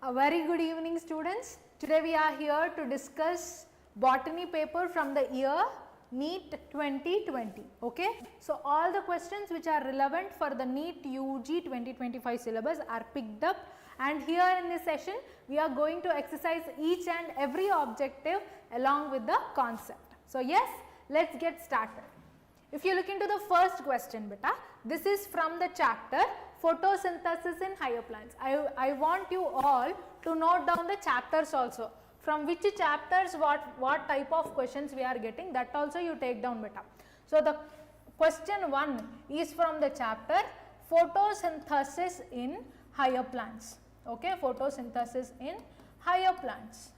A very good evening, students. Today we are here to discuss botany paper from the year NEET 2020. Okay. So, all the questions which are relevant for the NEET UG 2025 syllabus are picked up, and here in this session we are going to exercise each and every objective along with the concept. So, yes, let's get started. If you look into the first question, beta, this is from the chapter photosynthesis in higher plants. I want you all to note down the chapters also. From which chapters what type of questions we are getting, that also you take down, beta. So, the question 1 is from the chapter photosynthesis in higher plants. Okay, photosynthesis in higher plants.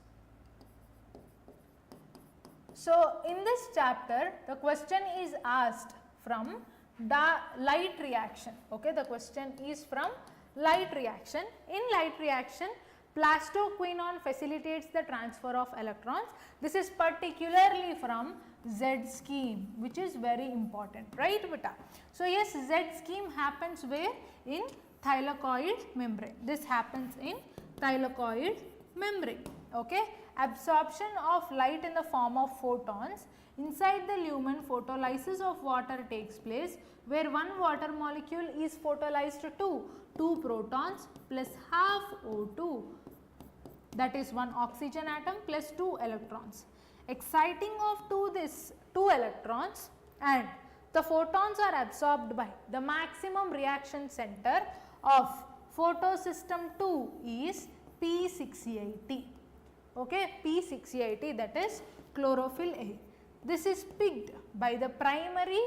So, in this chapter the question is asked from the light reaction. Okay, the question is from light reaction. In light reaction, plastoquinone facilitates the transfer of electrons. This is particularly from Z scheme, which is very important, right beta? So, yes, Z scheme happens where? In thylakoid membrane. This happens in thylakoid membrane. Okay. Absorption of light in the form of photons. Inside the lumen, photolysis of water takes place, where one water molecule is photolysed to 2 protons plus half O2, that is 1 oxygen atom plus 2 electrons. Exciting of this 2 electrons, and the photons are absorbed by the maximum reaction center of photosystem 2 is P680. Okay, P680, that is chlorophyll A. This is picked by the primary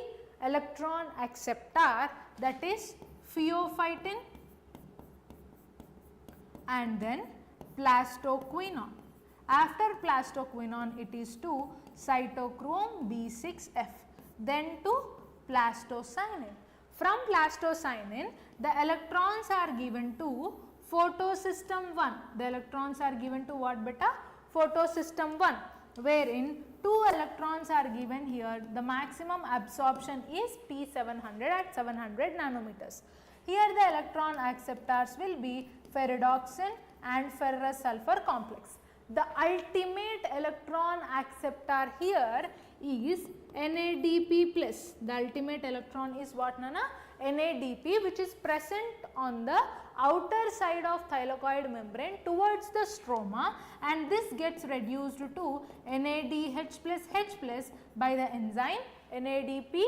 electron acceptor, that is pheophytin, and then plastoquinone. After plastoquinone, it is to cytochrome B6F, then to plastocyanin. From plastocyanin, the electrons are given to photosystem 1. The electrons are given to what beta? Photosystem 1, wherein 2 electrons are given here. The maximum absorption is P700 at 700 nanometers. Here the electron acceptors will be ferredoxin and ferrous sulfur complex. The ultimate electron acceptor here is NADP plus. The ultimate electron is what, Nana? NADP, which is present on the outer side of thylakoid membrane towards the stroma, and this gets reduced to NADH plus H plus by the enzyme NADP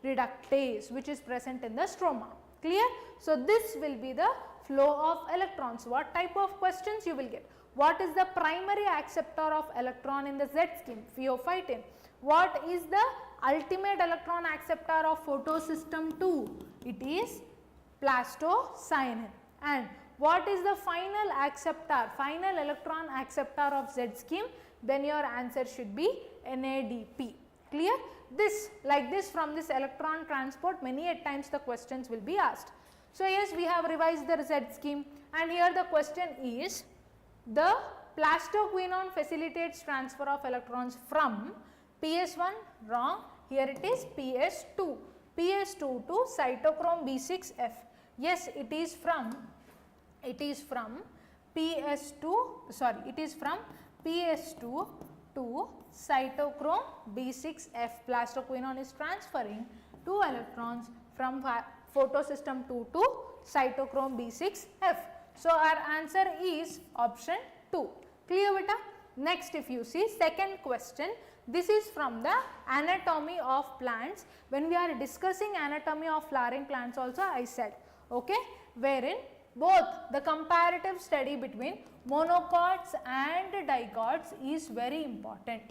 reductase, which is present in the stroma. Clear? So, this will be the flow of electrons. What type of questions you will get? What is the primary acceptor of electron in the Z scheme? Pheophytin. What is the ultimate electron acceptor of photosystem 2? It is plastocyanin. And what is the final acceptor, final electron acceptor of Z scheme? Then your answer should be NADP. Clear? This, like this, from this electron transport, many a times the questions will be asked. So, yes, we have revised the Z scheme, and here the question is, the plastoquinone facilitates transfer of electrons from PS1, wrong, here it is PS2, PS2 to cytochrome B6F. Yes, it is from PS2 to cytochrome B6F. Plastoquinone is transferring 2 electrons from photosystem 2 to cytochrome B6F. So, our answer is option 2. Clear beta? Next, if you see second question, this is from the anatomy of plants. When we are discussing anatomy of flowering plants also, I said, okay, wherein both the comparative study between monocots and dicots is very important.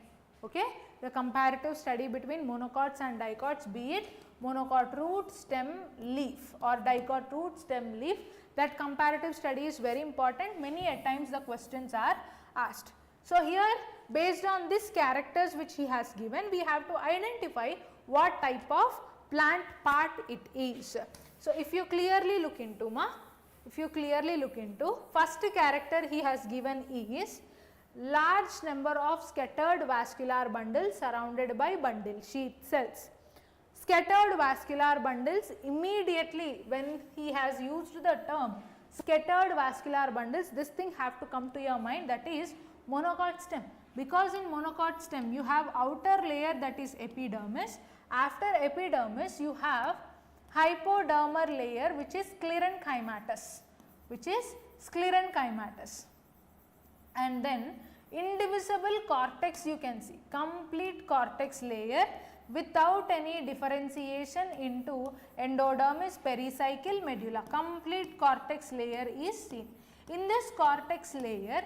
Okay, the comparative study between monocots and dicots, be it monocot root, stem, leaf, or dicot root, stem, leaf, that comparative study is very important. Many a times the questions are asked. So, here based on these characters which he has given, we have to identify what type of plant part it is. So, if you clearly look into first character he has given is large number of scattered vascular bundles surrounded by bundle sheath cells. Scattered vascular bundles, immediately when he has used the term scattered vascular bundles, this thing have to come to your mind, that is monocot stem. Because in monocot stem you have outer layer, that is epidermis. After epidermis you have hypodermal layer, which is sclerenchymatous, and then indivisible cortex you can see, complete cortex layer without any differentiation into endodermis, pericycle, medulla. Complete cortex layer is seen. In this cortex layer,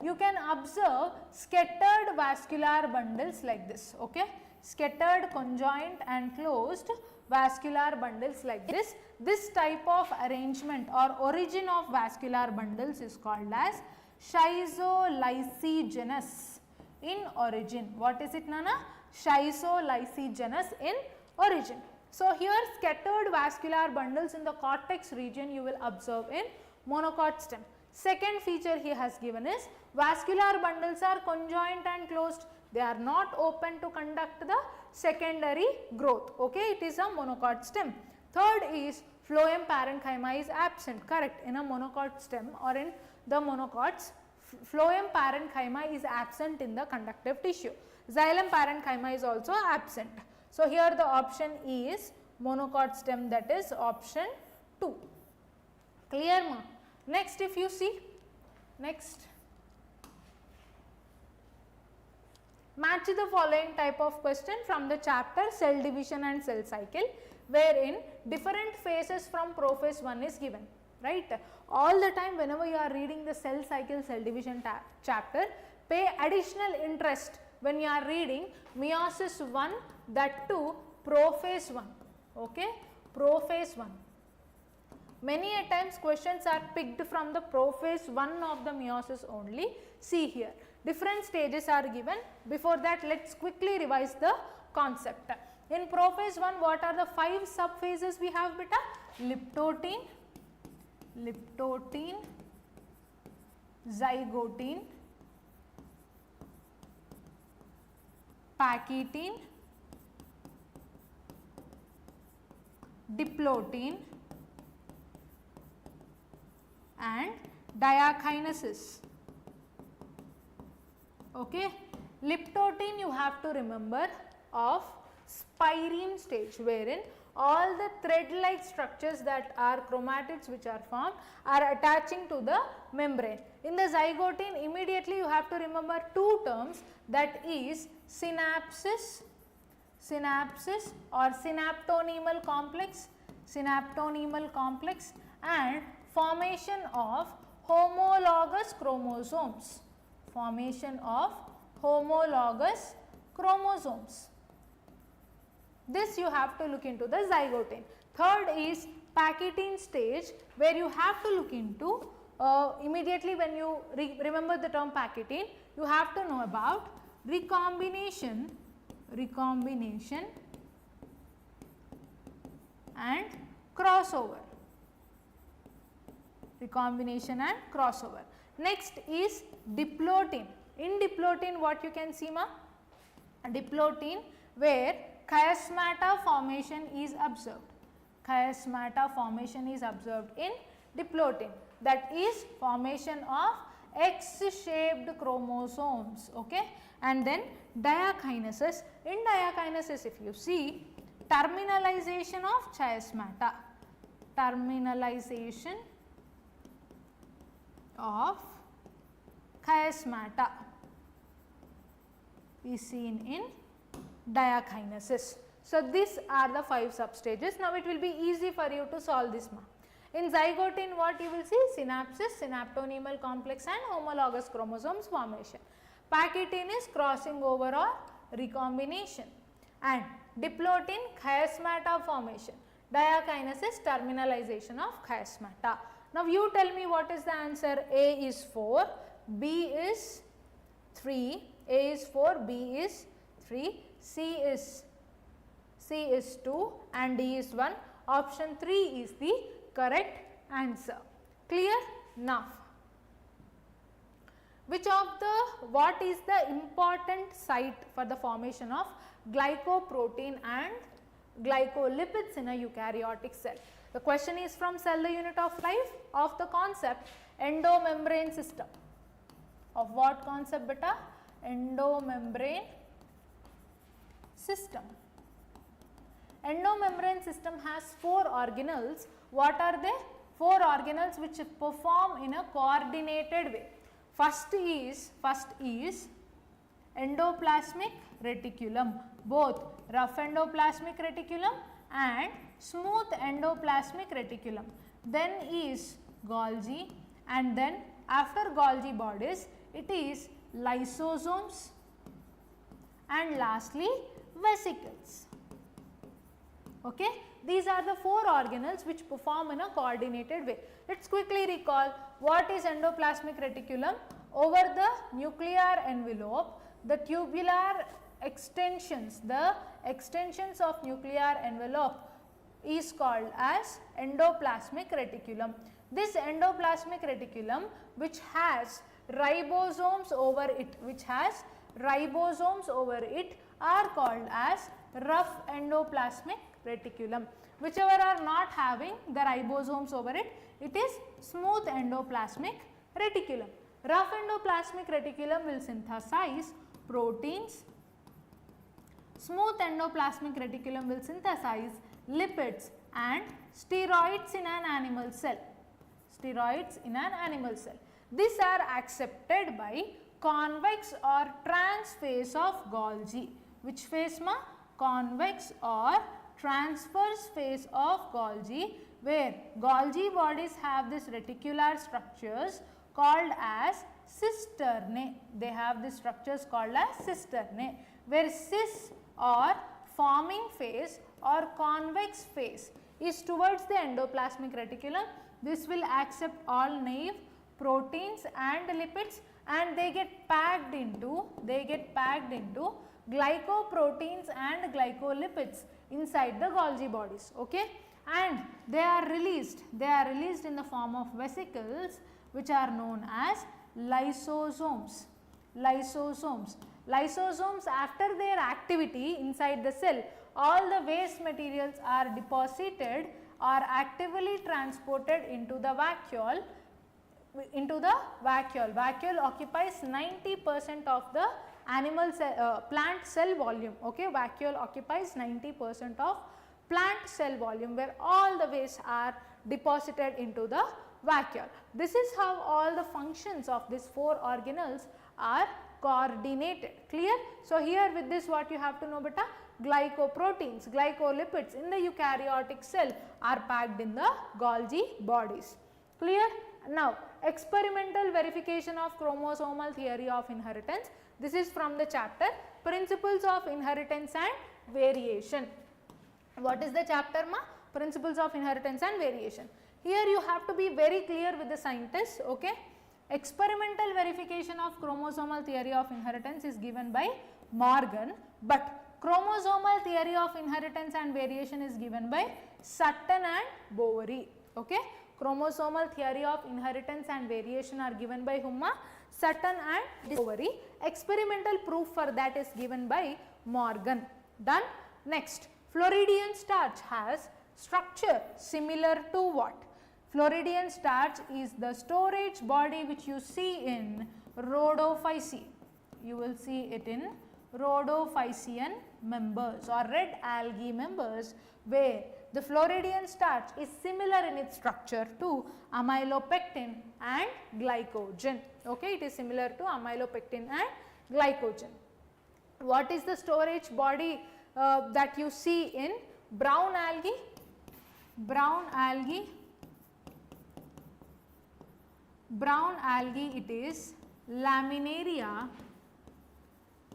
you can observe scattered vascular bundles like this. Okay, scattered conjoined and closed vascular bundles like this. This type of arrangement or origin of vascular bundles is called as schizolysigenous in origin. What is it, Nana? Schizolysigenous in origin. So, here scattered vascular bundles in the cortex region you will observe in monocot stem. Second feature he has given is vascular bundles are conjoined and closed. They are not open to conduct the secondary growth. Okay, it is a monocot stem. Third is phloem parenchyma is absent. Correct. In a monocot stem or in the monocots, phloem parenchyma is absent in the conductive tissue. Xylem parenchyma is also absent. So, here the option is monocot stem, that is option 2. Clear, ma? Next, if you see, next, match the following type of question from the chapter cell division and cell cycle, wherein different phases from prophase 1 is given, right. All the time whenever you are reading the cell cycle, cell division chapter, pay additional interest when you are reading meiosis 1, that too prophase 1, okay, prophase 1. Many a times questions are picked from the prophase 1 of the meiosis only. See here, different stages are given. Before that, let us quickly revise the concept. In prophase 1, what are the 5 subphases we have, beta? Liptotine, zygotine, pachytine, diplotine and diakinesis. Okay. Liptotine you have to remember of spireme stage, wherein all the thread like structures that are chromatids which are formed are attaching to the membrane. In the zygotine, immediately you have to remember 2 terms, that is synapsis or synaptonemal complex and formation of homologous chromosomes. This you have to look into the zygotine. Third is pachytine stage, where you have to look into immediately when you remember the term pachytine, you have to know about recombination and crossover. Next is diplotine. In diplotine, what you can see, ma? Diplotine, where chiasmata formation is observed. In diplotine, that is formation of X-shaped chromosomes, okay. And then diakinesis. In diakinesis, if you see, terminalization of chiasmata, is seen in diakinesis. So, these are the 5 substages. Now, it will be easy for you to solve this, ma. In zygotine, what you will see? Synapsis, synaptonemal complex and homologous chromosomes formation. Pachytine is crossing over or recombination, and diplotine chiasmata formation. Diakinesis, terminalization of chiasmata. Now, you tell me what is the answer. A is 4, B is 3, A is 4, B is 3, C is 2 and D is 1. Option 3 is the correct answer. Clear? Now, what is the important site for the formation of glycoprotein and glycolipids in a eukaryotic cell? The question is from Cell the Unit of Life of the concept endomembrane system. Of what concept beta? Endomembrane system. Endomembrane system has 4 organelles. What are they? 4 organelles which perform in a coordinated way. First is endoplasmic reticulum, both rough endoplasmic reticulum and smooth endoplasmic reticulum. Then is Golgi, and then after Golgi bodies it is lysosomes, and lastly vesicles. Okay, these are the 4 organelles which perform in a coordinated way. Let's quickly recall what is endoplasmic reticulum. Over the nuclear envelope, the tubular extensions, the extensions of nuclear envelope is called as endoplasmic reticulum. This endoplasmic reticulum which has ribosomes over it, are called as rough endoplasmic reticulum. Whichever are not having the ribosomes over it, it is smooth endoplasmic reticulum. Rough endoplasmic reticulum will synthesize proteins. Smooth endoplasmic reticulum will synthesize lipids and steroids in an animal cell. These are accepted by convex or trans phase of Golgi. Which phase ma? Convex or transverse phase of Golgi, where Golgi bodies have this reticular structures called as cisternae. They have these structures called as cisternae, where cis or forming phase or convex phase is towards the endoplasmic reticulum. This will accept all naive proteins and lipids, and they get packed into glycoproteins and glycolipids inside the Golgi bodies. Okay, and they are released in the form of vesicles which are known as lysosomes. Lysosomes, after their activity inside the cell, all the waste materials are deposited or actively transported into the vacuole. Vacuole occupies 90% of the animal cell, plant cell volume. Okay, vacuole occupies 90% of plant cell volume, where all the waste are deposited into the vacuole. This is how all the functions of these 4 organelles are coordinated. Clear? So here with this what you have to know beta? Glycoproteins, glycolipids in the eukaryotic cell are packed in the Golgi bodies. Clear? Now experimental verification of chromosomal theory of inheritance. This is from the chapter Principles of Inheritance and Variation. What is the chapter ma? Principles of Inheritance and Variation. Here you have to be very clear with the scientists. Okay, experimental verification of chromosomal theory of inheritance is given by Morgan, but chromosomal theory of inheritance and variation is given by Sutton and Boveri. Okay, chromosomal theory of inheritance and variation are given by whom? Sutton and Boveri. Experimental proof for that is given by Morgan. Done. Next, Floridian starch has structure similar to what? Floridian starch is the storage body which you see in Rhodophyceae. You will see it in Rhodophycean members or red algae members, where the Floridian starch is similar in its structure to amylopectin and glycogen. Okay, it is similar to amylopectin and glycogen. What is the storage body that you see in brown algae? Brown algae, it is laminaria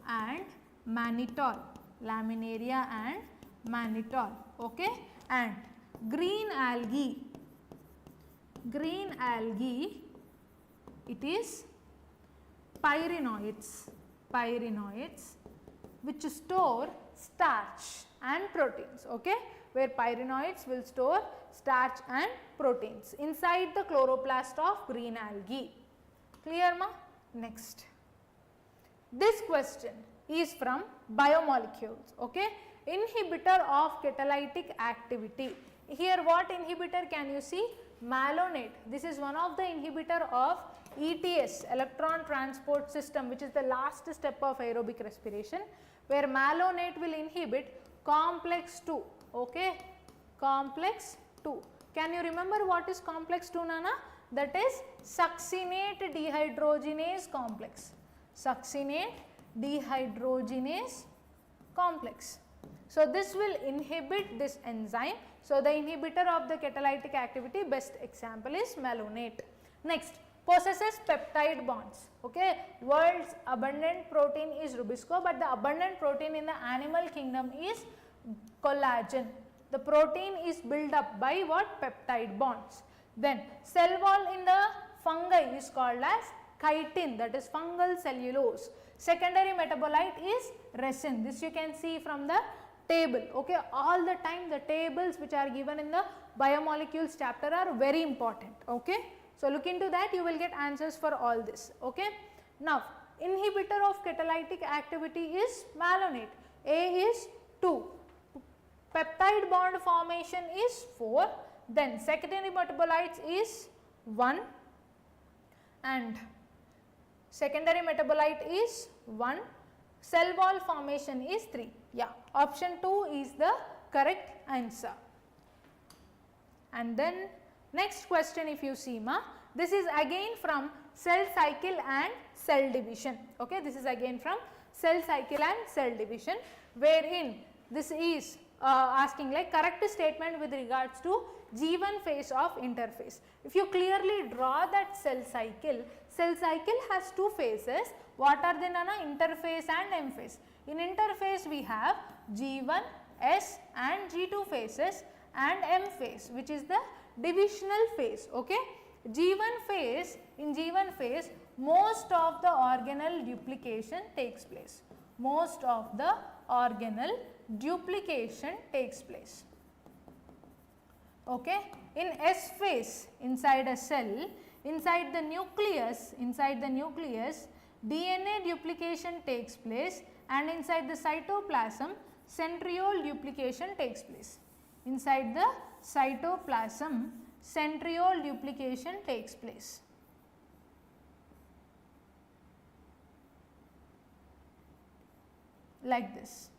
and mannitol. Laminaria and mannitol. Okay, and green algae, it is pyrenoids, which store starch and proteins. Okay, where pyrenoids will store starch and proteins inside the chloroplast of green algae. Clear ma? Next, this question is from biomolecules. Okay, inhibitor of catalytic activity. Here what inhibitor can you see? Malonate. This is one of the inhibitor of ETS, electron transport system, which is the last step of aerobic respiration, where malonate will inhibit complex 2, okay, complex 2. Can you remember what is complex 2, Nana? That is succinate dehydrogenase complex, succinate dehydrogenase complex. So, this will inhibit this enzyme. So, the inhibitor of the catalytic activity, best example is malonate. Next, possesses peptide bonds, okay. World's abundant protein is rubisco, but the abundant protein in the animal kingdom is collagen. The protein is built up by what? Peptide bonds. Then cell wall in the fungi is called as chitin, that is fungal cellulose. Secondary metabolite is resin. This you can see from the table, okay. All the time the tables which are given in the biomolecules chapter are very important, okay. So, look into that, you will get answers for all this, okay. Now, inhibitor of catalytic activity is malonate. A is 2, peptide bond formation is 4, then secondary metabolites is 1 and secondary metabolite is 1, cell wall formation is 3. Yeah, option 2 is the correct answer. And then next question, if you see, ma, this is again from cell cycle and cell division, okay. This is again from cell cycle and cell division, wherein this is asking like correct statement with regards to G1 phase of interphase. If you clearly draw that cell cycle has 2 phases. What are they, Nana? Interphase and M phase. In interphase we have G1, S and G2 phases and M phase, which is the divisional phase, okay. G1 phase, in G1 phase most of the organelle duplication takes place, most of the organelle duplication takes place, okay. In S phase, inside a cell, inside the nucleus, DNA duplication takes place, and inside the cytoplasm centriole duplication takes place. Inside the cytoplasm centriole duplication takes place. Like this,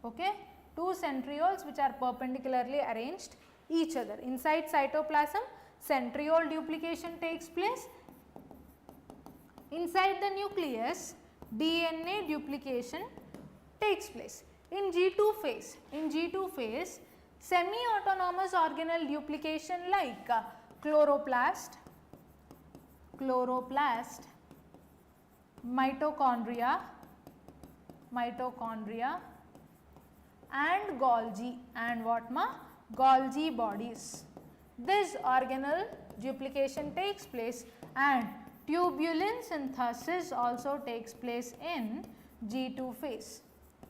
okay. 2 centrioles which are perpendicularly arranged each other. Inside cytoplasm centriole duplication takes place. Inside the nucleus DNA duplication takes place. In G2 phase, semi-autonomous organelle duplication like chloroplast, mitochondria and Golgi, and what, ma? Golgi bodies. This organelle duplication takes place and tubulin synthesis also takes place in G2 phase.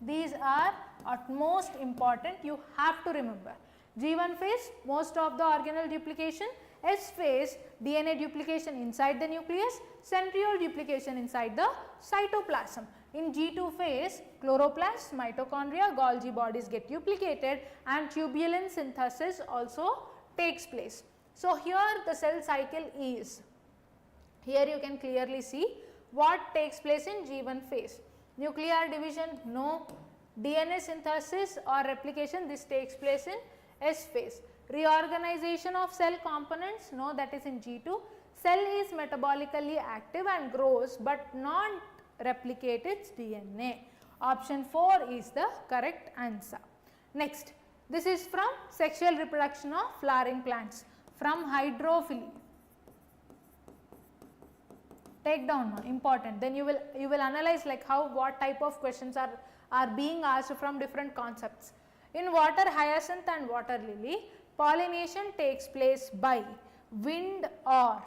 These are utmost important, you have to remember. G1 phase, most of the organelle duplication. S phase, DNA duplication inside the nucleus, centriole duplication inside the cytoplasm. In G2 phase, chloroplasts, mitochondria, Golgi bodies get duplicated and tubulin synthesis also takes place. So, here the cell cycle is, here you can clearly see what takes place in G1 phase. Nuclear division, no. DNA synthesis or replication, this takes place in S phase. Reorganization of cell components, no, that is in G2. Cell is metabolically active and grows but not replicate its DNA. Option 4 is the correct answer. Next, this is from sexual reproduction of flowering plants, from hydrophily. Take down one, important. Then you will analyze like how, what type of questions are being asked from different concepts. In water hyacinth and water lily, pollination takes place by wind or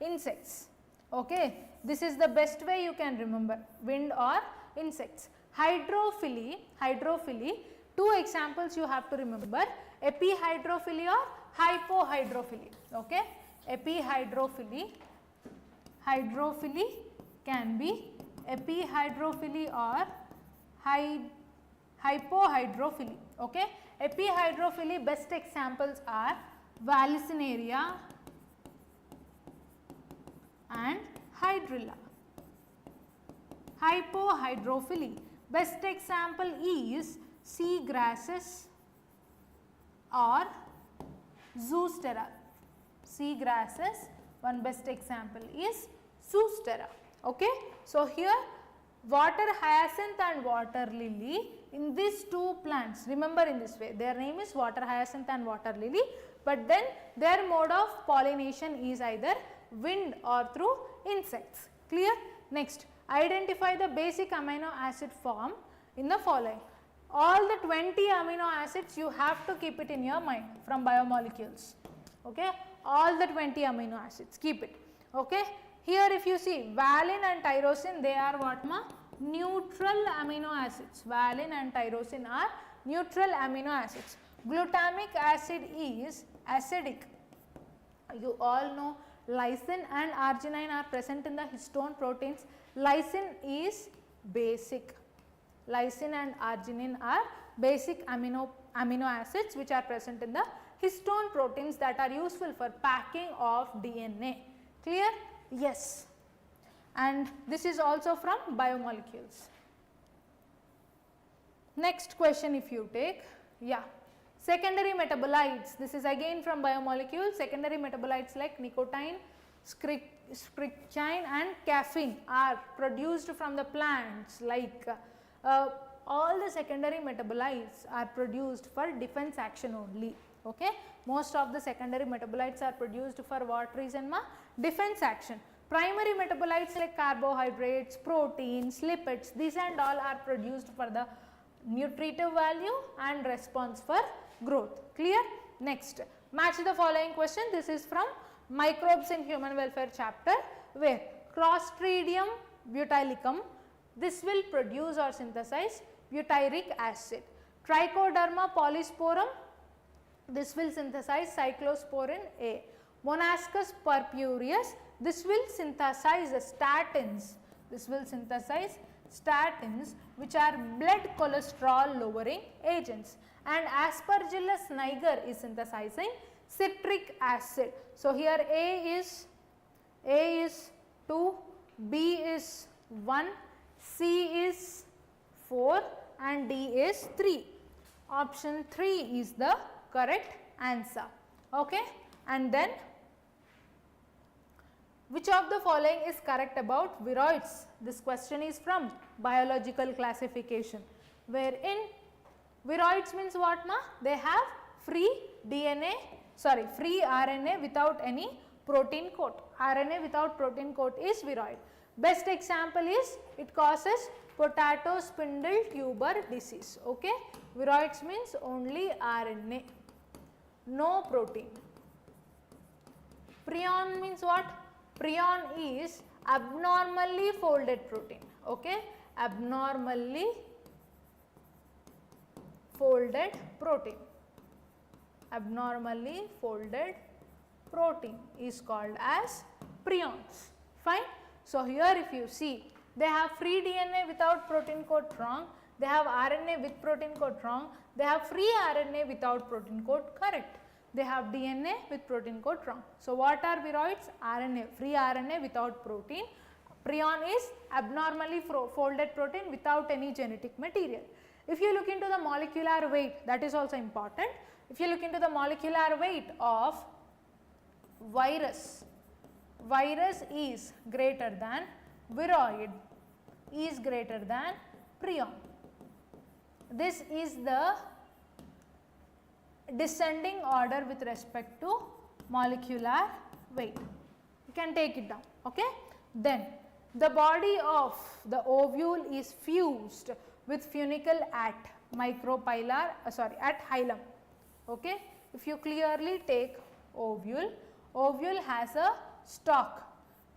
insects, okay. This is the best way you can remember, wind or insects. Hydrophily, 2 examples you have to remember, epihydrophily or hypohydrophily, okay. Epihydrophily, hydrophily can be epihydrophily or hypohydrophily. Okay, epihydrophily best examples are vallisneria and hydrilla. Hypohydrophily best example is sea grasses or zoostera. Sea grasses, one best example is zoostera. Okay, so here water hyacinth and water lily, in these two plants, remember in this way, their name is water hyacinth and water lily, but then their mode of pollination is either wind or through insects. Clear? Next, identify the basic amino acid form in the following. All the 20 amino acids you have to keep it in your mind from biomolecules. Okay, all the 20 amino acids, keep it. Okay, here if you see valine and tyrosine, they are what ma? Neutral amino acids. Valine and tyrosine are neutral amino acids. Glutamic acid is acidic. You all know lysine and arginine are present in the histone proteins. Lysine is basic. Lysine and arginine are basic amino acids which are present in the histone proteins that are useful for packing of DNA. Clear? Yes. And this is also from biomolecules. Next question if you take, yeah, secondary metabolites. This is again from biomolecules. Secondary metabolites like nicotine, strychnine and caffeine are produced from the plants. Like all the secondary metabolites are produced for defense action only. Okay, most of the secondary metabolites are produced for what reason ma? Defense action. Primary metabolites like carbohydrates, proteins, lipids, these and all are produced for the nutritive value and response for growth. Clear? Next, match the following question. This is from microbes in human welfare chapter, where Clostridium butylicum, this will produce or synthesize butyric acid. Trichoderma polysporum, this will synthesize cyclosporin A. Monascus purpureus, this will synthesize statins. This will synthesize statins which are blood cholesterol lowering agents. And Aspergillus niger is synthesizing citric acid. So here A is 2, B is 1, C is 4 and D is 3. Option 3 is the correct answer. Okay, and then which of the following is correct about viroids? This question is from biological classification, wherein viroids means what ma? They have free free RNA without any protein coat. RNA without protein coat is viroid. Best example is it causes potato spindle tuber disease. Okay, viroids means only RNA, no protein. Prion means what? Prion is abnormally folded protein. Okay, abnormally folded protein. Abnormally folded protein is called as prions. Fine. So here if you see, they have free DNA without protein coat, wrong. They have RNA with protein coat, wrong. They have free RNA without protein coat, correct. They have DNA with protein coat, wrong. So what are viroids? RNA, free RNA without protein. Prion is abnormally folded protein without any genetic material. If you look into the molecular weight, that is also important. If you look into the molecular weight of virus, virus is greater than viroid, is greater than prion. This is the descending order with respect to molecular weight. You can take it down. Okay. Then the body of the ovule is fused with funicle at micropylar, at hilum. Okay. If you clearly take ovule, ovule has a stalk.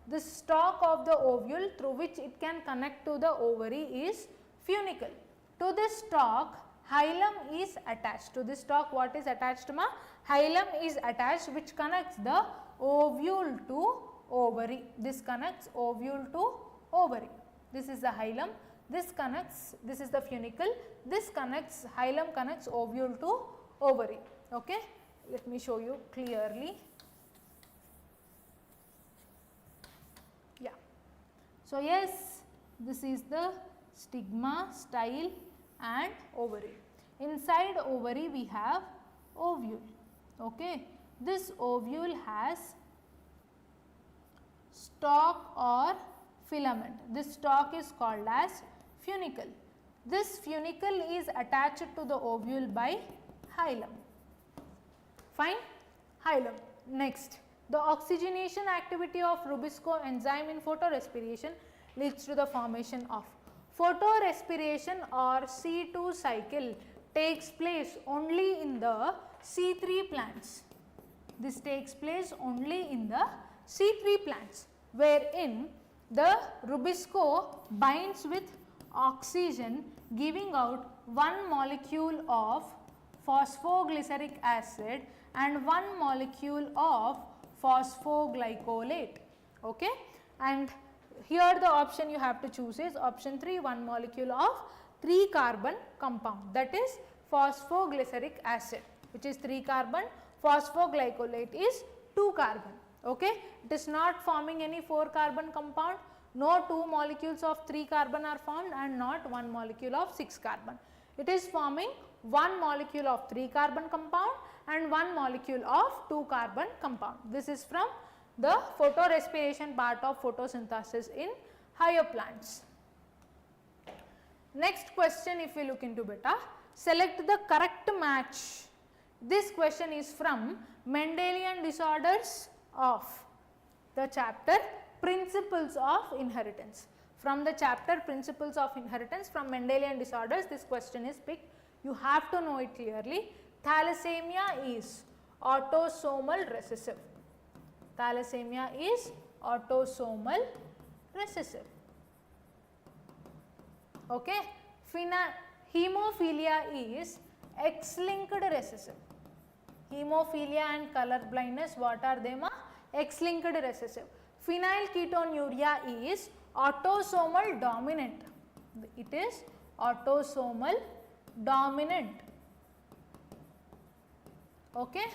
This stalk of the ovule through which it can connect to the ovary is funicle. To this stalk, hilum is attached. To this stalk, what is attached ma? Hilum is attached, which connects the ovule to ovary. This connects ovule to ovary. This is the hilum. this connects, this is the funicle, this connects, hilum connects ovule to ovary. Okay, let me show you clearly. Yeah, so yes, this is the stigma, style and ovary. Inside ovary we have ovule. Okay, this ovule has stalk or filament. This stalk is called as funicle. This funicle is attached to the ovule by hilum. Fine, hilum. Next, the oxygenation activity of Rubisco enzyme in photorespiration leads to the formation of photorespiration or C2 cycle takes place only in the C3 plants. This takes place only in the C3 plants, wherein the Rubisco binds with oxygen, giving out one molecule of phosphoglyceric acid and one molecule of phosphoglycolate. Okay, and here the option you have to choose is option 3, one molecule of 3 carbon compound, that is phosphoglyceric acid, which is 3 carbon, phosphoglycolate is 2 carbon. Okay, it is not forming any 4 carbon compound, no 2 molecules of 3 carbon are formed and not 1 molecule of 6 carbon. It is forming 1 molecule of 3 carbon compound and 1 molecule of 2 carbon compound. This is from the photorespiration part of photosynthesis in higher plants. Next question, if we look into beta, select the correct match. This question is from Mendelian disorders of the chapter Principles of Inheritance. From the chapter Principles of Inheritance, from Mendelian disorders, this question is picked. You have to know it clearly. Thalassemia is autosomal recessive. Thalassemia is autosomal recessive. Okay. Hemophilia is X-linked recessive. Hemophilia and color blindness, what are they? X-linked recessive. Phenylketonuria is autosomal dominant. It is autosomal dominant. Okay.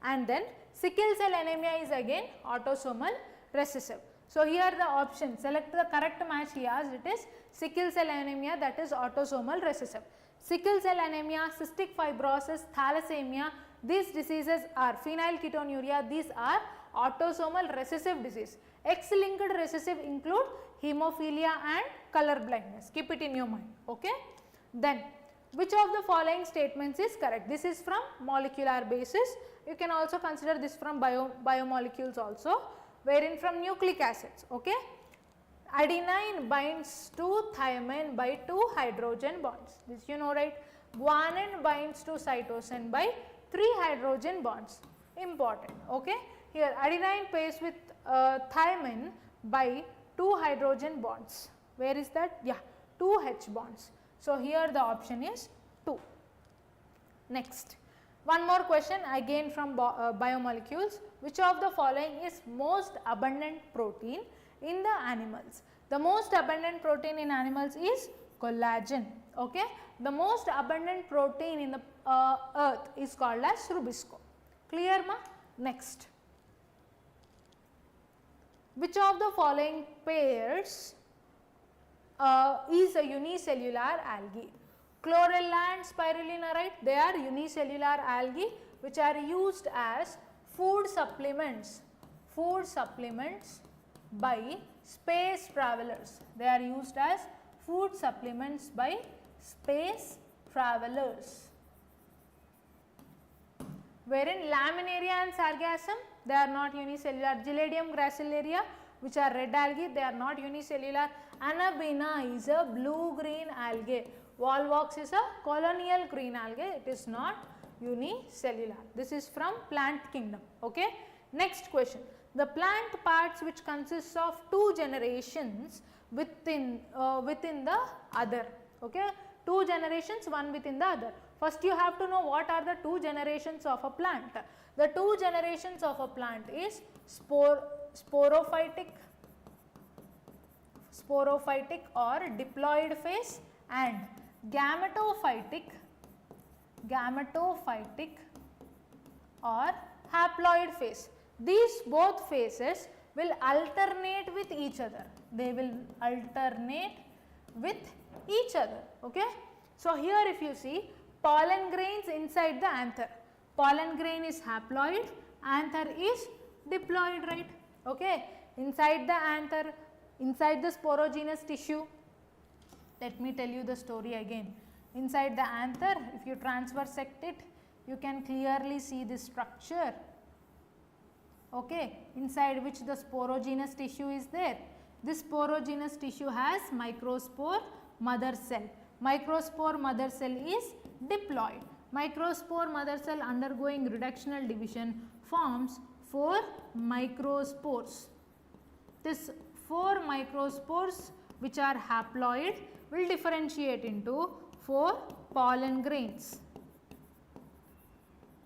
And then sickle cell anemia is again autosomal recessive. So here the option, select the correct match he asked, it is sickle cell anemia, that is autosomal recessive. Sickle cell anemia, cystic fibrosis, thalassemia, these diseases are phenylketonuria, these are autosomal recessive disease. X-linked recessive include hemophilia and color blindness. Keep it in your mind. Okay. Then which of the following statements is correct? This is from molecular basis. You can also consider this from biomolecules also, wherein from nucleic acids. Okay. Adenine binds to thymine by 2 hydrogen bonds. This you know, right? Guanine binds to cytosine by 3 hydrogen bonds. Important. Okay. Here adenine pairs with thymine by 2 hydrogen bonds. Where is that? Yeah, 2 H bonds. So here the option is 2. Next, one more question again from biomolecules. Which of the following is most abundant protein in the animals? The most abundant protein in animals is collagen. Okay. The most abundant protein in the earth is called as Rubisco. Clear ma? Next, which of the following pairs is a unicellular algae? Chlorella and spirulina, right? They are unicellular algae which are used as food supplements by space travelers. They are used as food supplements by space travelers. Wherein laminaria and sargassum, they are not unicellular. Giladium gracilaria, which are red algae, they are not unicellular. Anabina is a blue-green algae. Volvox is a colonial green algae. It is not unicellular. This is from plant kingdom. Okay. Next question. The plant parts which consists of 2 generations within the other. Okay. 2 generations, one within the other. First you have to know what are the 2 generations of a plant. The 2 generations of a plant is sporophytic sporophytic or diploid phase, and gametophytic or haploid phase. These both phases will alternate with each other. They will alternate with each other. Okay. So here if you see pollen grains inside the anther, pollen grain is haploid, anther is diploid, right? Okay. Inside the anther, inside the sporogenous tissue, let me tell you the story again. Inside the anther, if you transversect it, you can clearly see this structure, okay, inside which the sporogenous tissue is there. This sporogenous tissue has microspore mother cell. Microspore mother cell is diploid. Microspore mother cell undergoing reductional division forms 4 microspores. This 4 microspores which are haploid will differentiate into 4 pollen grains.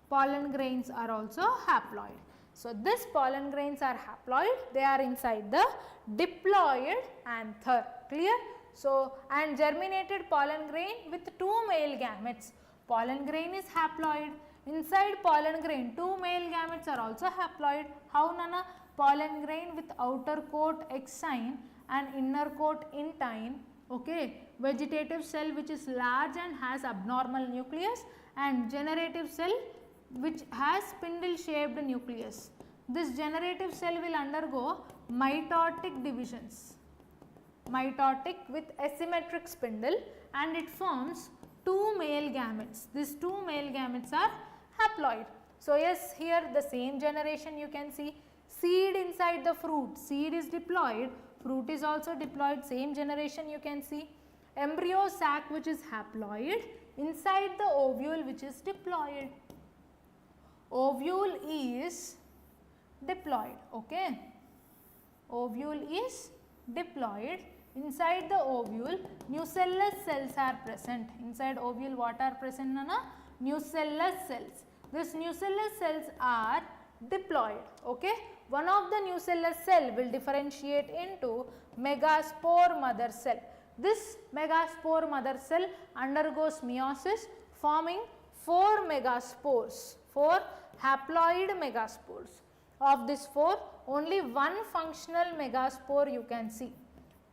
Pollen grains are also haploid. So, this pollen grains are haploid, they are inside the diploid anther, clear? So, and germinated pollen grain with 2 male gametes. Pollen grain is haploid, inside pollen grain 2 male gametes are also haploid. How, Nana? Pollen grain with outer coat exine and inner coat intine, okay, vegetative cell which is large and has abnormal nucleus, and generative cell which has spindle shaped nucleus. This generative cell will undergo mitotic divisions, mitotic with asymmetric spindle, and it forms 2 male gametes. These 2 male gametes are haploid. So, yes, here the same generation you can see. Seed inside the fruit, seed is diploid, fruit is also diploid, same generation you can see. Embryo sac which is haploid, inside the ovule which is diploid. Ovule is diploid, okay. Ovule is diploid, inside the ovule nucellus cells are present. Inside ovule what are present, Nana? Nucellus cells. These nucellus cells are diploid, okay. One of the nucellus cell will differentiate into megaspore mother cell. This megaspore mother cell undergoes meiosis forming 4 megaspores, 4 haploid megaspores. Of this 4, only one functional megaspore you can see,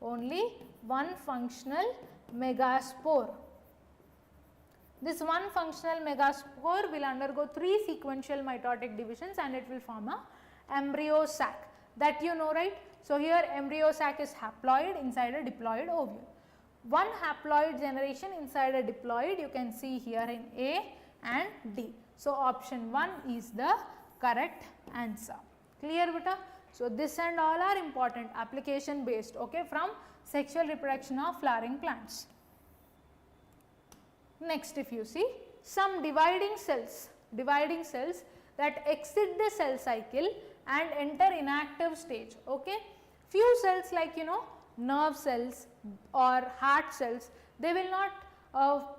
only one functional megaspore. This one functional megaspore will undergo 3 sequential mitotic divisions and it will form a embryo sac, that you know, right. So, here embryo sac is haploid inside a diploid ovule. One haploid generation inside a diploid you can see here in A and D. So, option 1 is the correct answer, clear beta. So, this and all are important, application based, okay, from sexual reproduction of flowering plants. Next, if you see some dividing cells that exit the cell cycle and enter inactive stage, okay. Few cells like nerve cells or heart cells, they will not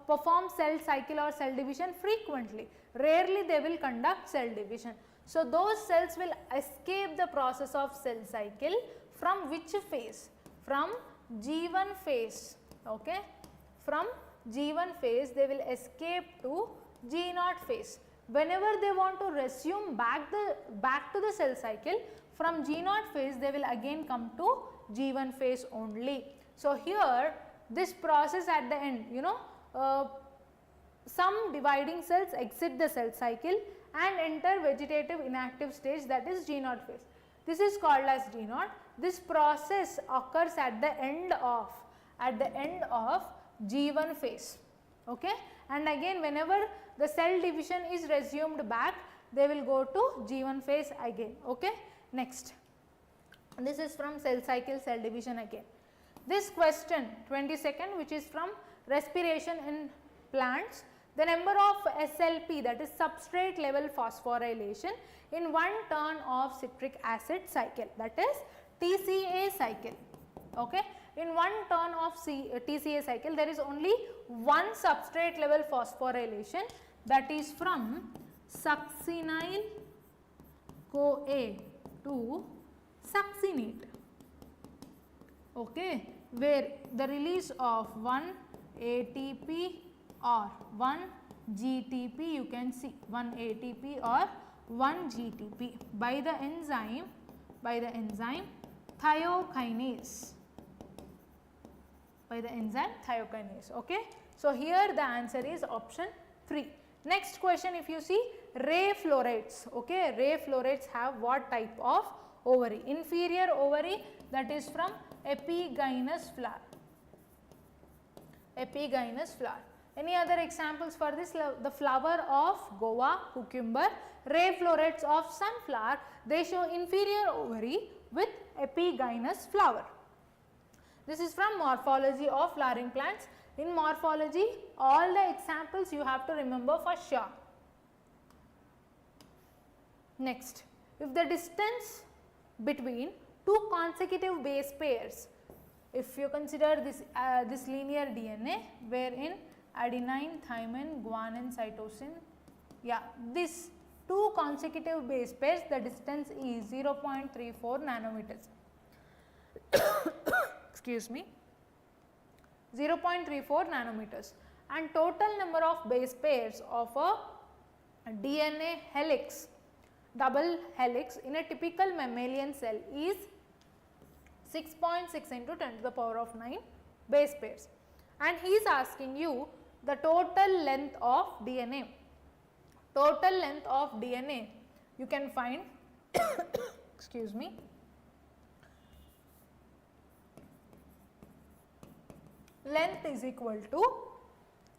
perform cell cycle or cell division frequently, rarely they will conduct cell division. So, those cells will escape the process of cell cycle from which phase? From G1 phase, okay. From G1 phase they will escape to G0 phase. Whenever they want to resume back to the cell cycle, from G0 phase they will again come to G1 phase only. So, here this process at the end, some dividing cells exit the cell cycle and enter vegetative inactive stage, that is G0 phase. This is called as G0. This process occurs at the end of G1 phase, okay. And again whenever the cell division is resumed back, they will go to G1 phase again, okay. Next, this is from cell cycle cell division again. This question 22nd, which is from respiration in plants, the number of SLP, that is substrate level phosphorylation, in one turn of citric acid cycle, that is TCA cycle, okay. In one turn of TCA cycle there is only one substrate level phosphorylation, that is from succinyl CoA to succinate, okay. where the release of 1 ATP or 1 GTP, you can see 1 ATP or 1 GTP by the enzyme thiokinase, okay. So here the answer is option 3. Next question, if you see ray florets, okay, ray florets have what type of ovary? Inferior ovary, that is from epigynous flower. Any other examples for this? The flower of guava, cucumber, ray florets of sunflower, they show inferior ovary with epigynous flower. This is from morphology of flowering plants. In morphology, all the examples you have to remember for sure. Next, if the distance between two consecutive base pairs, if you consider this linear DNA wherein adenine, thymine, guanine, cytosine, this two consecutive base pairs, the distance is 0.34 nanometers. Excuse me, 0.34 nanometers, and total number of base pairs of a DNA helix, double helix in a typical mammalian cell is 6.6 into 10 to the power of 9 base pairs, and he is asking you the total length of DNA. Total length of DNA you can find excuse me, length is equal to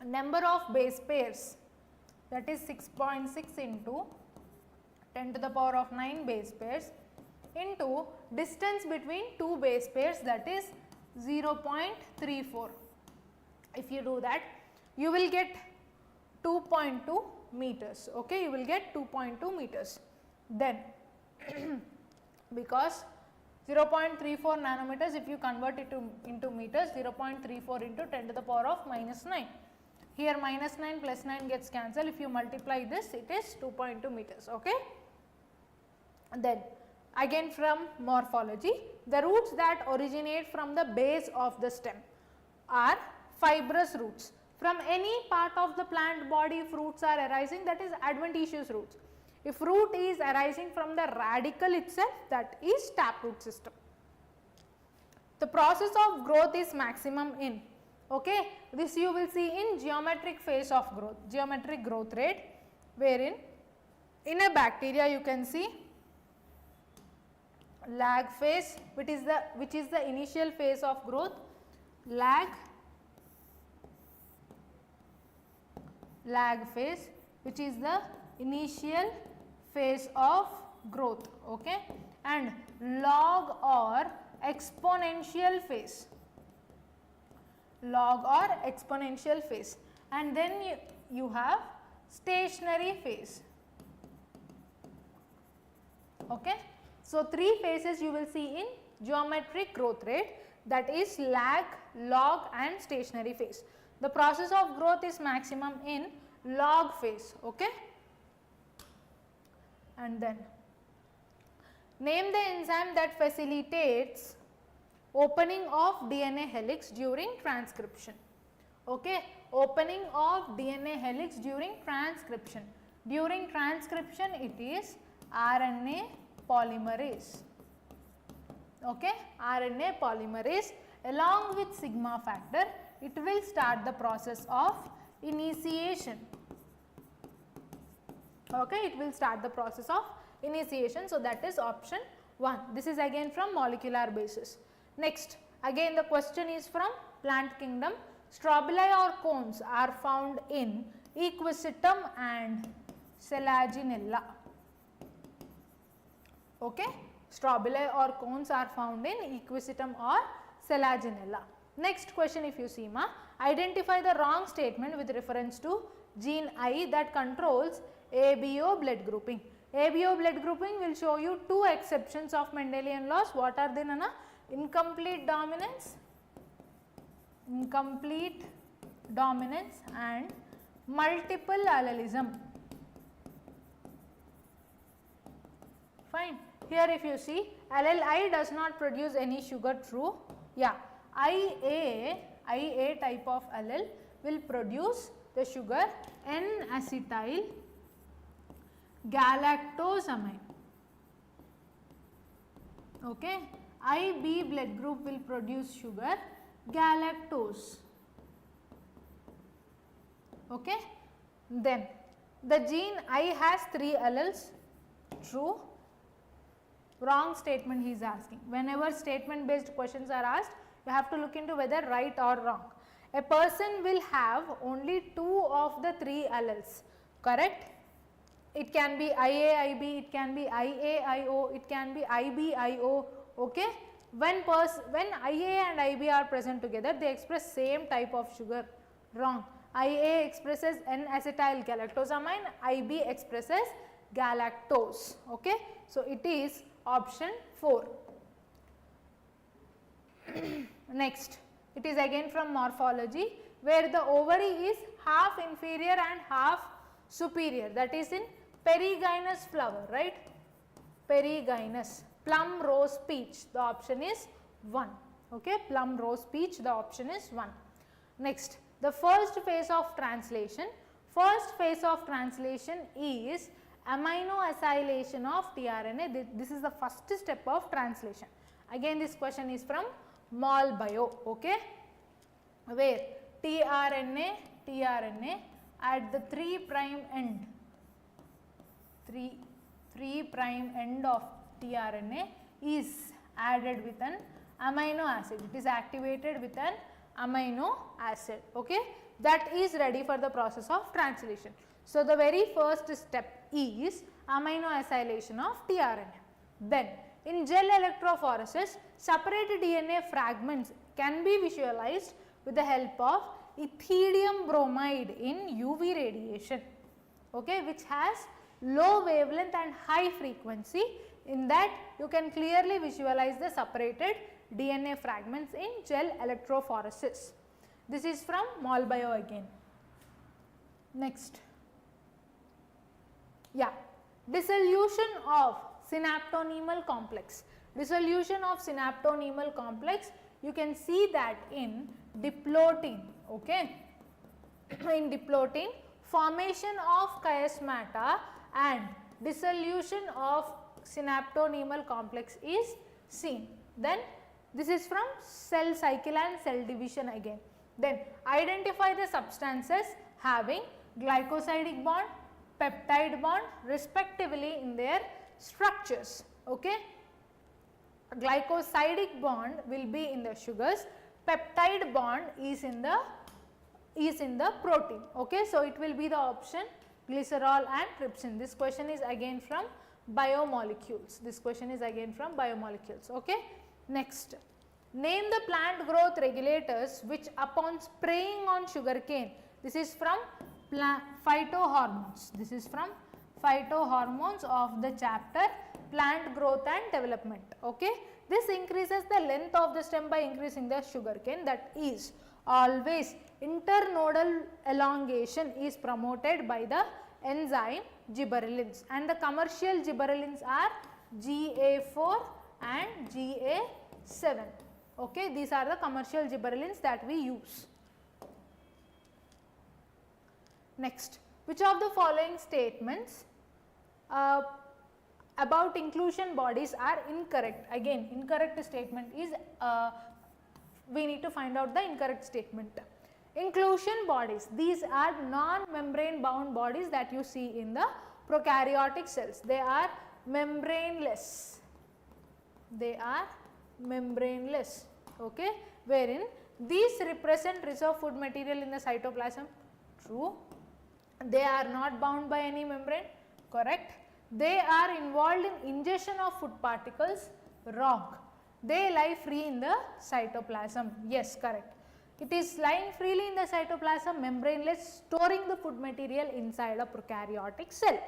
number of base pairs, that is 6.6 into 10 to the power of 9 base pairs into distance between two base pairs, that is 0.34. If you do that, you will get 2.2 meters, okay, you will get 2.2 meters. Then because 0.34 nanometers, if you convert it into meters, 0.34 into 10 to the power of minus 9. Here minus 9 plus 9 gets cancelled. If you multiply this, it is 2.2 meters, okay. Then again from morphology, the roots that originate from the base of the stem are fibrous roots. From any part of the plant body, if roots are arising, that is adventitious roots. If root is arising from the radical itself, that is taproot system. The process of growth is maximum in, okay, this you will see in geometric phase of growth, geometric growth rate, wherein in a bacteria you can see lag phase, which is the initial phase of growth, lag phase, which is the initial phase of growth, okay, and log or exponential phase, and then you have stationary phase, okay. So three phases you will see in geometric growth rate, that is lag, log and stationary phase. The process of growth is maximum in log phase, okay. And then name the enzyme that facilitates opening of DNA helix during transcription, okay, opening of DNA helix during transcription. During transcription it is RNA polymerase, okay, RNA polymerase along with sigma factor, it will start the process of initiation, okay, it will start the process of initiation. So that is option 1. This is again from molecular basis. Next, again the question is from plant kingdom. Strobili or cones are found in equisetum and selaginella, okay, strobili or cones are found in equisetum or selaginella. Next question, if you see ma, identify the wrong statement with reference to gene I that controls ABO blood grouping. ABO blood grouping will show you two exceptions of Mendelian laws. What are they, Nana? Incomplete dominance and multiple allelism. Fine. Here if you see allele I does not produce any sugar, true. Yeah. Ia type of allele will produce the sugar N-acetyl galactosamine. Okay. IB blood group will produce sugar galactose. Okay. Then the gene I has 3 alleles. True. Wrong statement he is asking. Whenever statement based questions are asked, you have to look into whether right or wrong. A person will have only 2 of the 3 alleles, correct? It can be IA, IB, it can be IA, IO, it can be IB, IO, okay? When IA and IB are present together, they express same type of sugar. Wrong. IA expresses N-acetyl galactosamine, IB expresses galactose, okay? So, it is option 4. Next, it is again from morphology, where the ovary is half inferior and half superior, that is in perigynous flower, right? Perigynous. Plum, rose, peach, the option is 1. Okay, plum, rose, peach, the option is 1. Next, the first phase of translation. First phase of translation is amino acylation of tRNA. This is the first step of translation. Again, this question is from Mol Bio, okay, where tRNA at the 3' end, 3' end of tRNA is added with an amino acid. It is activated with an amino acid, okay, that is ready for the process of translation. So, the very first step is amino acylation of tRNA. Then, in gel electrophoresis, separate DNA fragments can be visualized with the help of ethidium bromide in UV radiation, okay, which has low wavelength and high frequency. In that, you can clearly visualize the separated DNA fragments in gel electrophoresis. This is from Mol Bio again. Next, yeah, dissolution of synaptonemal complex. Dissolution of synaptonemal complex, you can see that in diplotin, okay. In diplotin, formation of chiasmata and dissolution of synaptonemal complex is seen. Then this is from cell cycle and cell division again. Then identify the substances having glycosidic bond, peptide bond respectively in their structures, okay. Glycosidic bond will be in the sugars, peptide bond is in the protein, okay. So, it will be the option glycerol and trypsin. This question is again from biomolecules. This question is again from biomolecules, okay. Next, name the plant growth regulators which upon spraying on sugarcane, this is from phytohormones. This is from phytohormones of the chapter plant growth and development, okay. This increases the length of the stem by increasing the sugarcane, that is always internodal elongation is promoted by the enzyme gibberellins, and the commercial gibberellins are GA4 and GA7, okay. These are the commercial gibberellins that we use. Next, which of the following statements about inclusion bodies are incorrect? Again, incorrect statement is, we need to find out the incorrect statement. Inclusion bodies, these are non-membrane bound bodies that you see in the prokaryotic cells. They are membraneless. They are membraneless, okay, wherein these represent reserve food material in the cytoplasm. True. They are not bound by any membrane, correct. They are involved in ingestion of food particles. Wrong. They lie free in the cytoplasm. Yes, correct. It is lying freely in the cytoplasm, membraneless, storing the food material inside a prokaryotic cell,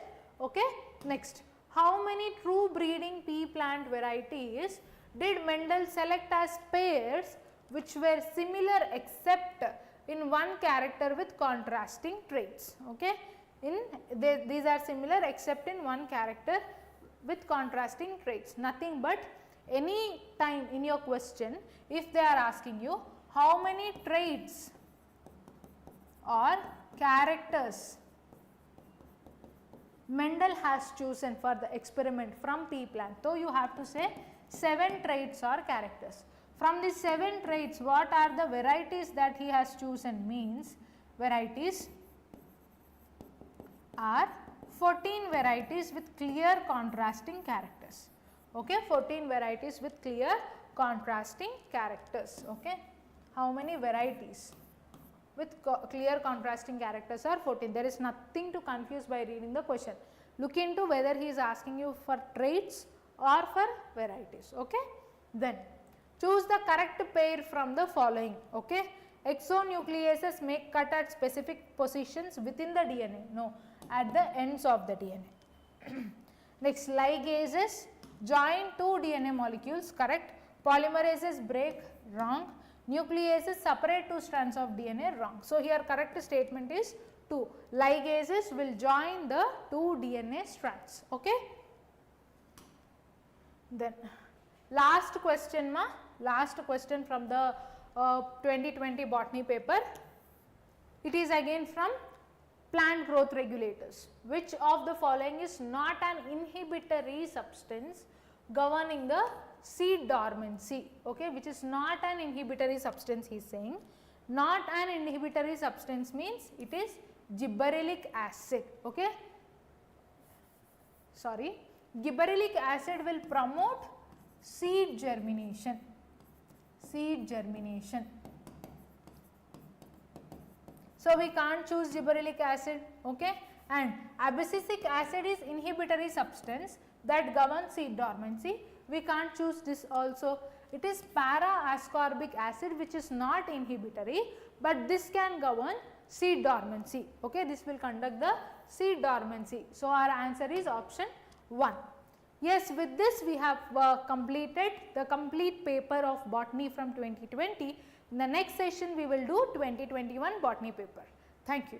okay. Next, how many true breeding pea plant varieties did Mendel select as pairs which were similar except in one character with contrasting traits, okay. These are similar except in one character with contrasting traits, nothing but any time in your question, if they are asking you how many traits or characters Mendel has chosen for the experiment from pea plant, so you have to say 7 traits or characters. From these 7 traits, what are the varieties that he has chosen? Means varieties are 14 varieties with clear contrasting characters. Okay, 14 varieties with clear contrasting characters. Okay, how many varieties with clear contrasting characters are 14? There is nothing to confuse by reading the question. Look into whether he is asking you for traits or for varieties. Okay, then choose the correct pair from the following. Okay, exonucleases make cut at specific positions within the DNA. No, at the ends of the DNA. Next, ligases join 2 DNA molecules. Correct. Polymerases break. Wrong. Nucleases separate 2 strands of DNA. Wrong. So, here correct statement is 2. Ligases will join the 2 DNA strands. Okay. Then last question from the 2020 botany paper. It is again from plant growth regulators. Which of the following is not an inhibitory substance governing the seed dormancy? Okay, which is not an inhibitory substance, he is saying. Not an inhibitory substance means it is gibberellic acid. Okay, sorry, gibberellic acid will promote seed germination. So, we can't choose gibberellic acid. Okay, and abscisic acid is inhibitory substance that governs seed dormancy. We can't choose this also. It is para-ascorbic acid which is not inhibitory, but this can govern seed dormancy. Okay, this will conduct the seed dormancy. So, our answer is option 1. Yes, with this we have completed the complete paper of botany from 2020. In the next session we will do 2021 botany paper. Thank you.